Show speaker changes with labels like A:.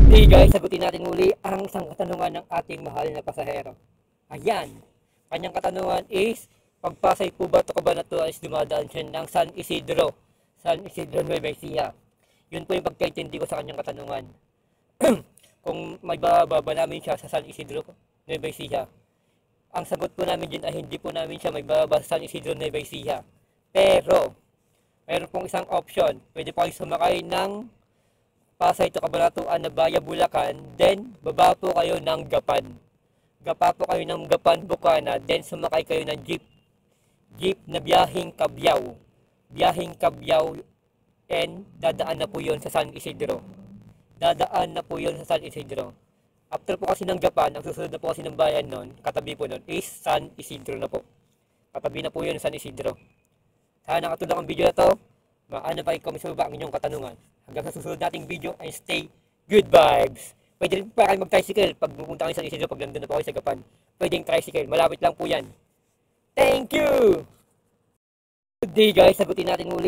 A: Hey guys, sagutin natin muli ang isang katanungan ng ating mahal na pasahero. Ayan, kanyang katanungan is, pagpasay po ba ito Cabanatuan is dumadaan siya ng San Isidro? San Isidro Nueva Ecija. Yun po yung pagkaintindi ko sa kanyang katanungan. Kung may bababa namin siya sa San Isidro Nueva Ecija, ang sagot po namin dyan ay hindi po namin siya may bababa sa San Isidro Nueva Ecija. Pero, mayroon pong isang option. Pwede po kayo sumakay ng Pasay to Cabanatuan na Baya Bulacan, then baba po kayo ng Gapan. Gapa po kayo ng Gapan, Bukana, then sumakay kayo ng jeep na biyaheng Cabiao. Biyaheng Cabiao, and dadaan na po yon sa San Isidro. Dadaan na po yon sa San Isidro. After po kasi ng Gapan, ang susunod na po kasi ng bayan nun, katabi po nun, is San Isidro na po. Katabi na po yun San Isidro. Sana nakatulong ang video na to. Maano pa i-comment sa baba ang inyong katanungan. Hanggang sa susunod nating video and stay good vibes. Pwede rin pa kayo mag-tricycle pag pupunta kayo sa Isidro, pag nandun na po kayo sa Gapan. Pwedeng tricycle, malapit lang po yan. Thank you! Good day guys, sagutin natin muli